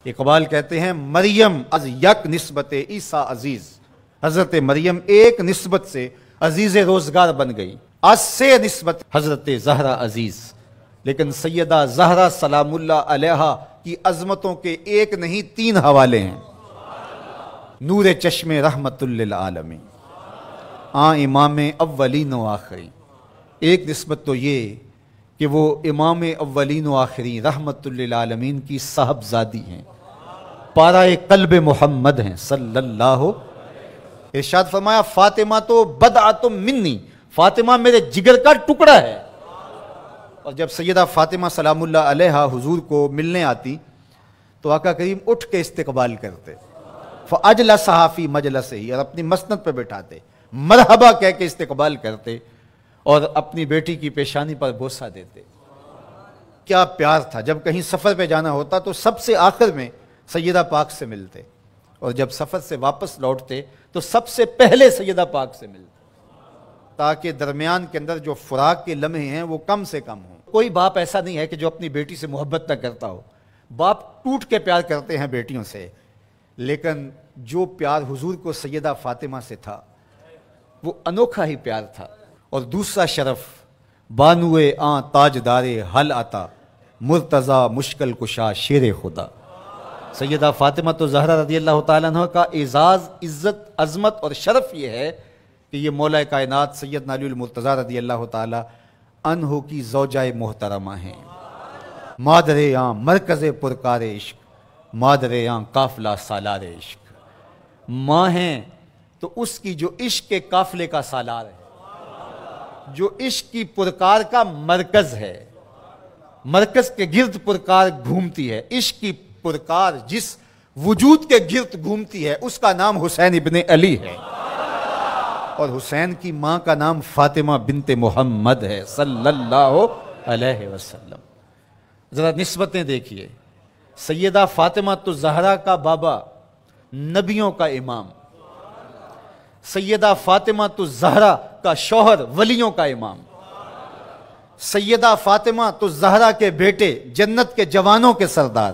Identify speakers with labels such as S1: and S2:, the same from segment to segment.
S1: اقبال کہتے ہیں مریم از یک نسبت عیسیٰ عزیز، حضرت مریم ایک نسبت سے عزیز روزگار بن گئی، از سے نسبت حضرت زہرا عزیز، لیکن سیدہ زہرا سلام اللہ علیہا کی عظمتوں کے ایک نہیں 3 حوالے ہیں۔ نور چشم رحمت للعالمین، امام اولین و آخرین۔ ایک نسبت تو یہ کہ وہ امام اولین و آخرین رحمت للعالمین کی صاحبزادی ہیں، پارہ قلب محمد ہیں صلی اللہ۔ ارشاد فرمایا فاطمہ تو بدعۃ منی، فاطمہ میرے جگر کا ٹکڑا ہے۔ اور جب سیدہ فاطمہ سلام اللہ علیہا حضور کو ملنے آتی تو آقا کریم اٹھ کے استقبال کرتے، فاجلسہا فی مجلسہ، اور اپنی مسند پہ بٹھاتے، مرحبا کہہ کے استقبال کرتے اور اپنی بیٹی کی پیشانی پر بوسہ دیتے۔ کیا پیار تھا! جب کہیں سفر پہ جانا ہوتا تو سب سے آخر میں سیدہ پاک سے ملتے، اور جب سفر سے واپس لوٹتے تو سب سے پہلے سیدہ پاک سے ملتے، تاکہ درمیان کے اندر جو فراق کے لمحے ہیں وہ کم سے کم ہوں۔ کوئی باپ ایسا نہیں ہے کہ جو اپنی بیٹی سے محبت نہ کرتا ہو، باپ ٹوٹ کے پیار کرتے ہیں بیٹیوں سے، لیکن جو پیار حضور کو سیدہ فاطمہ سے تھا وہ انوکھا ہی پیار تھا۔ اور دوسرا شرف بانوئے تاجدار حل عطا، مرتضی مشکل کشا شیر خدا۔ سیدہ فاطمہ تو زہرا رضی اللہ تعالیٰ عنہ کا اعزاز، عزت، عظمت اور شرف یہ ہے کہ یہ مولا کائنات سیدنا علی المرتضیٰ رضی اللہ تعالیٰ عنہ کی زوجہ محترمہ ہیں، مادر مرکز پرکار عشق، مادر قافلہ سالار عشق۔ ماں ہیں تو اس کی جو عشق کے قافلے کا سالار ہے، جو عشق کی پرکار کا مرکز ہے، مرکز کے گرد پرکار گھومتی ہے، عشق کی پرکار جس وجود کے گرد گھومتی ہے اس کا نام حسین ابن علی ہے، اور حسین کی ماں کا نام فاطمہ بنت محمد ہے صلی اللہ علیہ وسلم۔ ذرا نسبتیں دیکھیے، سیدہ فاطمہ تو زہرا کا بابا نبیوں کا امام، سیدہ فاطمہ تو زہرا کا شوہر ولیوں کا امام، سیدہ فاطمہ تو زہرا کے بیٹے جنت کے جوانوں کے سردار،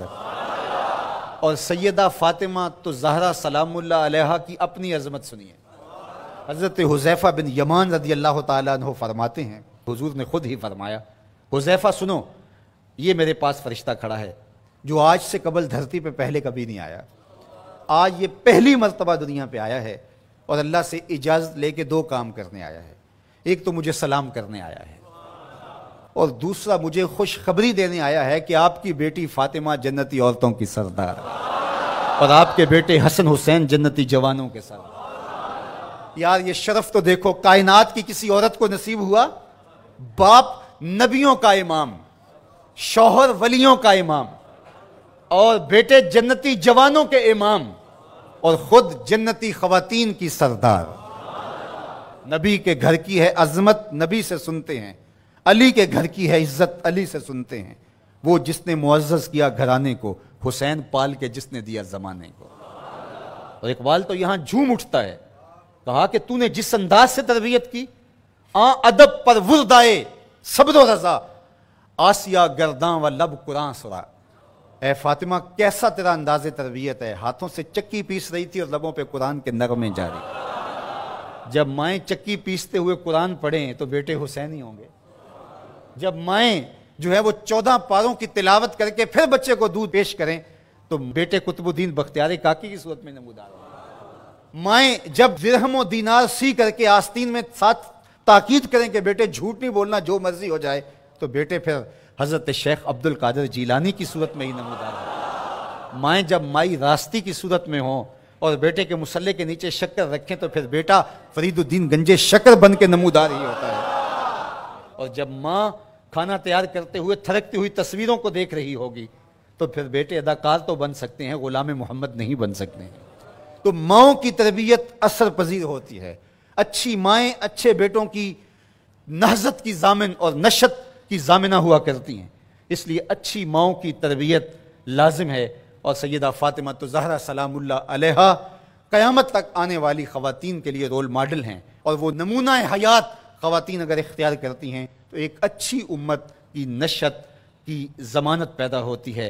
S1: اور سیدہ فاطمہ تو زہرا سلام اللہ علیہا کی اپنی عظمت سنیے۔ حضرت حذیفہ بن یمان رضی اللہ تعالیٰ عنہ فرماتے ہیں، حضور نے خود ہی فرمایا، حذیفہ سنو، یہ میرے پاس فرشتہ کھڑا ہے جو آج سے قبل دھرتی پہ پہلے کبھی نہیں آیا، آج یہ پہلی مرتبہ دنیا پہ آیا ہے، اور اللہ سے اجازت لے کے 2 کام کرنے آیا ہے۔ ایک تو مجھے سلام کرنے آیا ہے، اور دوسرا مجھے خوشخبری دینے آیا ہے کہ آپ کی بیٹی فاطمہ جنتی عورتوں کی سردار، اور آپ کے بیٹے حسن حسین جنتی جوانوں کے سردار۔ یار یہ شرف تو دیکھو، کائنات کی کسی عورت کو نصیب ہوا، باپ نبیوں کا امام، شوہر ولیوں کا امام، اور بیٹے جنتی جوانوں کے امام، اور خود جنتی خواتین کی سردار۔ نبی کے گھر کی ہے عظمت، نبی سے سنتے ہیں، علی کے گھر کی ہے عزت، علی سے سنتے ہیں، وہ جس نے معزز کیا گھرانے کو، حسین پال کے جس نے دیا زمانے کو۔ اور اقبال تو یہاں جھوم اٹھتا ہے، کہا کہ تو نے جس انداز سے تربیت کی، ادب پر وردائے صبر و رضا، آسیہ گرداں و لب قرآن سرا۔ اے فاطمہ کیسا تیرا انداز تربیت ہے، ہاتھوں سے چکی پیس رہی تھی اور لبوں پہ قرآن کے نغمے جاری۔ جب مائیں چکی پیستے ہوئے قرآن پڑھیں تو بیٹے حسین ہی ہوں گے، جب مائیں جو ہے وہ 14 پاروں کی تلاوت کر کے پھر بچے کو دودھ پیش کریں تو بیٹے قطب الدین بختیار کاکی کی صورت میں نمودار ہوں۔ مائیں جب درہم و دینار سی کر کے آستین میں ساتھ تاکید کریں کہ بیٹے جھوٹ نہیں بولنا، جو مرضی ہو جائے، تو بیٹے پھر حضرت شیخ عبد القادر جیلانی کی صورت میں ہی نمودار ہوں۔ مائیں جب مائی راستی کی صورت میں ہوں اور بیٹے کے مسلح کے نیچے شکر رکھیں تو پھر بیٹا فرید الدین گنجے شکر بن کے نمودار ہی ہوتا ہے۔ اور جب ماں کھانا تیار کرتے ہوئے تھرکتی ہوئی تصویروں کو دیکھ رہی ہوگی تو پھر بیٹے اداکار تو بن سکتے ہیں، غلام محمد نہیں بن سکتے ہیں۔ تو ماؤں کی تربیت اثر پذیر ہوتی ہے، اچھی مائیں اچھے بیٹوں کی نہضت کی ضامن اور نشت کی ضامنہ ہوا کرتی ہیں، اس لیے اچھی ماؤں کی تربیت لازم ہے۔ اور سیدہ فاطمہ تو زہرا سلام اللہ علیہا قیامت تک آنے والی خواتین کے لیے رول ماڈل ہیں، اور وہ نمونہ حیات خواتین اگر اختیار کرتی ہیں تو ایک اچھی امت کی نشت کی ضمانت پیدا ہوتی ہے۔